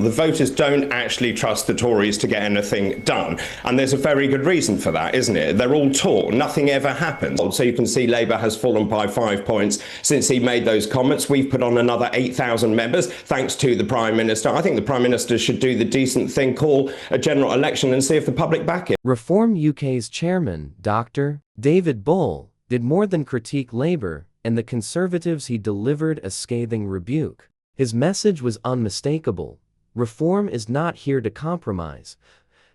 The voters don't actually trust the Tories to get anything done. And there's a very good reason for that, isn't it? They're all talk. Nothing ever happens. So you can see Labour has fallen by 5 points since he made those comments. We've put on another 8,000 members, thanks to the Prime Minister. I think the Prime Minister should do the decent thing, call a general election and see if the public back it. Reform UK's chairman, Dr. David Bull, did more than critique Labour and the Conservatives. He delivered a scathing rebuke. His message was unmistakable. Reform is not here to compromise,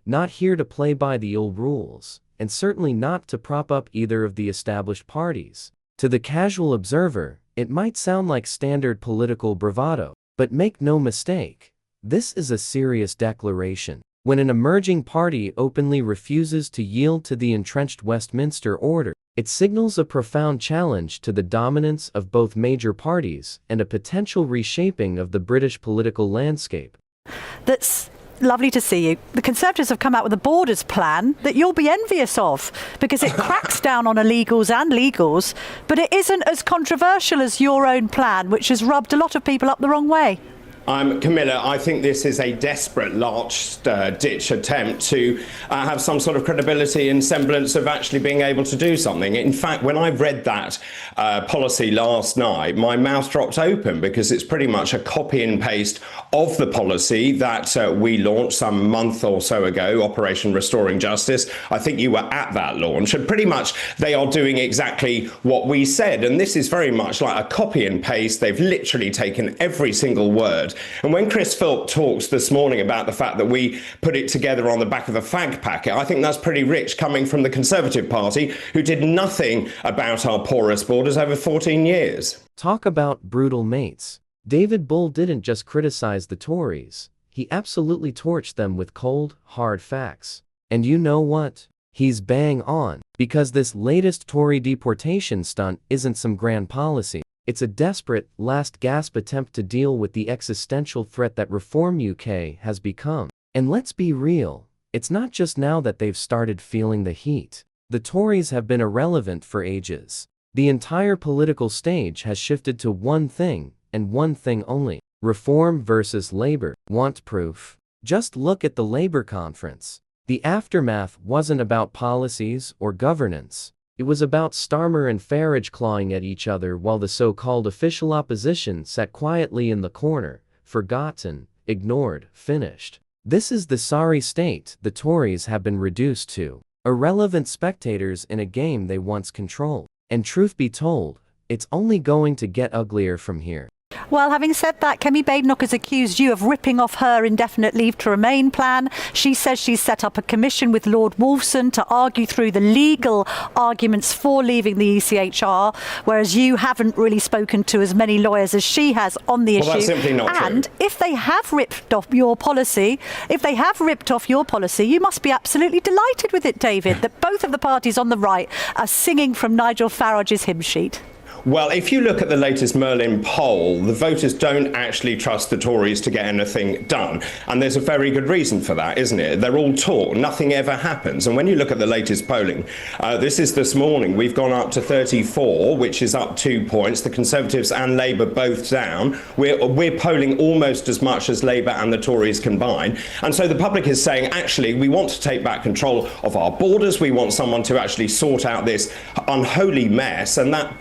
not here to play by the old rules, and certainly not to prop up either of the established parties. To the casual observer, it might sound like standard political bravado, but make no mistake, this is a serious declaration. When an emerging party openly refuses to yield to the entrenched Westminster order, it signals a profound challenge to the dominance of both major parties and a potential reshaping of the British political landscape. That's lovely to see you. The Conservatives have come out with a borders plan that you'll be envious of because it cracks down on illegals and legals, but it isn't as controversial as your own plan, which has rubbed a lot of people up the wrong way. Camilla, I think this is a desperate last-ditch attempt to have some sort of credibility and semblance of actually being able to do something. In fact, when I read that policy last night, my mouth dropped open because it's pretty much a copy and paste of the policy that we launched some month or so ago, Operation Restoring Justice. I think you were at that launch, and pretty much they are doing exactly what we said. And this is very much like a copy and paste. They've literally taken every single word. And when Chris Philp talks this morning about the fact that we put it together on the back of a fag packet, I think that's pretty rich coming from the Conservative Party, who did nothing about our porous borders over 14 years. Talk about brutal mates. David Bull didn't just criticize the Tories, he absolutely torched them with cold, hard facts. And you know what? He's bang on, because this latest Tory deportation stunt isn't some grand policy. It's a desperate, last-gasp attempt to deal with the existential threat that Reform UK has become. And let's be real, it's not just now that they've started feeling the heat. The Tories have been irrelevant for ages. The entire political stage has shifted to one thing, and one thing only: Reform versus Labour. Want proof? Just look at the Labour conference. The aftermath wasn't about policies or governance. It was about Starmer and Farage clawing at each other while the so-called official opposition sat quietly in the corner, forgotten, ignored, finished. This is the sorry state the Tories have been reduced to. Irrelevant spectators in a game they once controlled. And truth be told, it's only going to get uglier from here. Well, having said that, Kemi Badenoch has accused you of ripping off her indefinite leave to remain plan. She says she's set up a commission with Lord Wolfson to argue through the legal arguments for leaving the ECHR, whereas you haven't really spoken to as many lawyers as she has on the issue. Well, that's simply not true. And if they have ripped off your policy, you must be absolutely delighted with it, David, that both of the parties on the right are singing from Nigel Farage's hymn sheet. Well, if you look at the latest Merlin poll, the voters don't actually trust the Tories to get anything done. And there's a very good reason for that, isn't it? They're all talk. Nothing ever happens. And when you look at the latest polling, this morning, we've gone up to 34, which is up 2 points. The Conservatives and Labour both down. We're polling almost as much as Labour and the Tories combined. And so the public is saying, actually, we want to take back control of our borders. We want someone to actually sort out this unholy mess. And that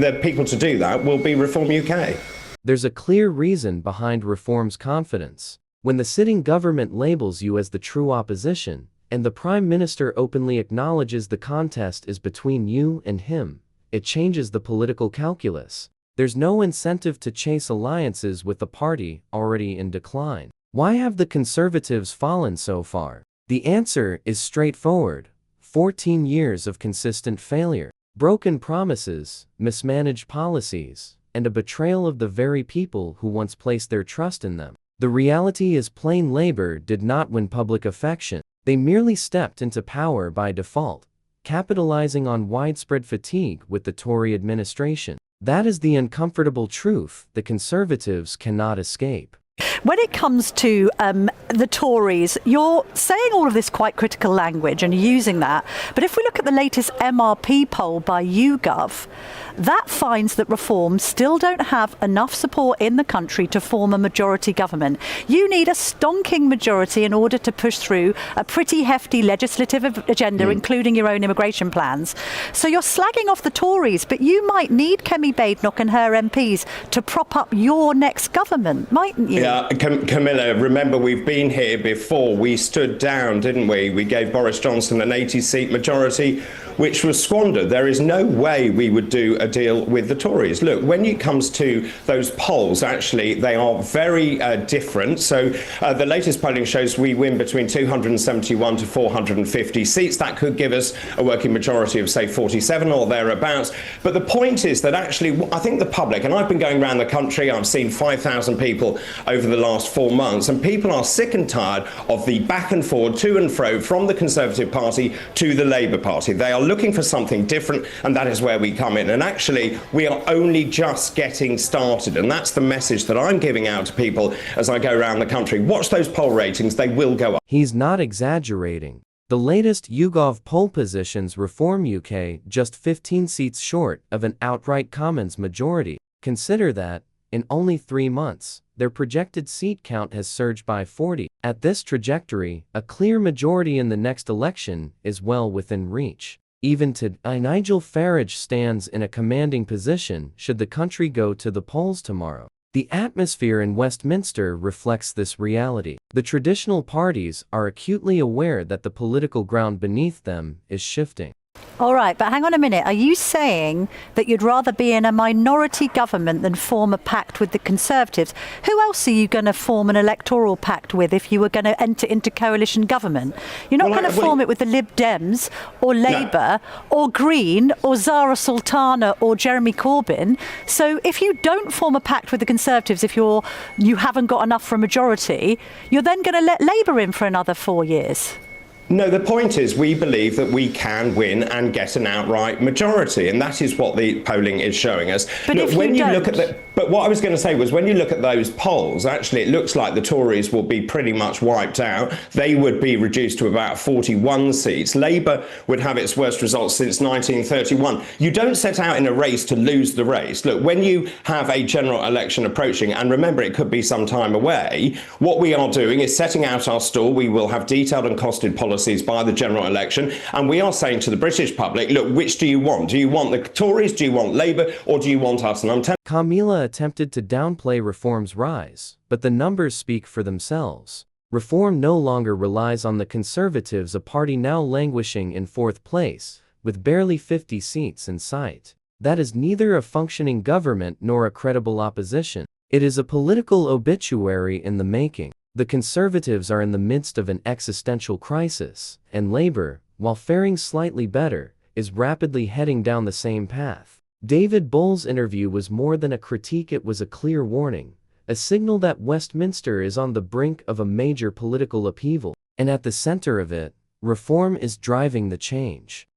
the people to do that will be Reform UK. There's a clear reason behind Reform's confidence. When the sitting government labels you as the true opposition, and the Prime Minister openly acknowledges the contest is between you and him, it changes the political calculus. There's no incentive to chase alliances with a party already in decline. Why have the Conservatives fallen so far? The answer is straightforward: 14 years of consistent failure. Broken promises, mismanaged policies, and a betrayal of the very people who once placed their trust in them. The reality is plain: Labour did not win public affection. They merely stepped into power by default, capitalizing on widespread fatigue with the Tory administration. That is the uncomfortable truth the Conservatives cannot escape. When it comes to the Tories, you're saying all of this quite critical language and using that. But if we look at the latest MRP poll by YouGov, that finds that Reform still don't have enough support in the country to form a majority government. You need a stonking majority in order to push through a pretty hefty legislative agenda, including your own immigration plans. So you're slagging off the Tories, but you might need Kemi Badenoch and her MPs to prop up your next government, mightn't you? Yeah, Camilla, remember we've been here before. We stood down, didn't we? We gave Boris Johnson an 80-seat majority, which was squandered. There is no way we would do a deal with the Tories. Look, when it comes to those polls, actually, they are very different. So the latest polling shows we win between 271 to 450 seats. That could give us a working majority of, say, 47 or thereabouts. But the point is that actually, I think the public, and I've been going around the country, I've seen 5,000 people over the last 4 months, and people are sick and tired of the back and forward, to and fro, from the Conservative Party to the Labour Party. They are looking for something different, and that is where we come in. And actually, we are only just getting started, and that's the message that I'm giving out to people as I go around the country. Watch those poll ratings, they will go up. He's not exaggerating. The latest YouGov poll positions Reform UK just 15 seats short of an outright Commons majority. Consider that, in only 3 months, their projected seat count has surged by 40. At this trajectory, a clear majority in the next election is well within reach. Even today, Nigel Farage stands in a commanding position should the country go to the polls tomorrow. The atmosphere in Westminster reflects this reality. The traditional parties are acutely aware that the political ground beneath them is shifting. All right, but hang on a minute. Are you saying that you'd rather be in a minority government than form a pact with the Conservatives? Who else are you going to form an electoral pact with if you were going to enter into coalition government? You're not going to form it with the Lib Dems or Labour or Green or Zara Sultana or Jeremy Corbyn. So if you don't form a pact with the Conservatives, if you haven't got enough for a majority, you're then going to let Labour in for another 4 years. No, the point is we believe that we can win and get an outright majority, and that is what the polling is showing us. But look, if when you you don't... look at but what I was going to say was when you look at those polls, actually it looks like the Tories will be pretty much wiped out. They would be reduced to about 41 seats. Labour would have its worst results since 1931. You don't set out in a race to lose the race. Look, when you have a general election approaching, and remember it could be some time away, what we are doing is setting out our stall. We will have detailed and costed policies by the general election, and we are saying to the British public, look, which do you want? Do you want the Tories, do you want Labour, or do you want us? And I'm telling Camilla attempted to downplay Reform's rise, but the numbers speak for themselves. Reform no longer relies on the Conservatives, a party now languishing in 4th place, with barely 50 seats in sight. That is neither a functioning government nor a credible opposition. It is a political obituary in the making. The Conservatives are in the midst of an existential crisis, and Labour, while faring slightly better, is rapidly heading down the same path. David Bull's interview was more than a critique, it was a clear warning, a signal that Westminster is on the brink of a major political upheaval, and at the center of it, Reform is driving the change.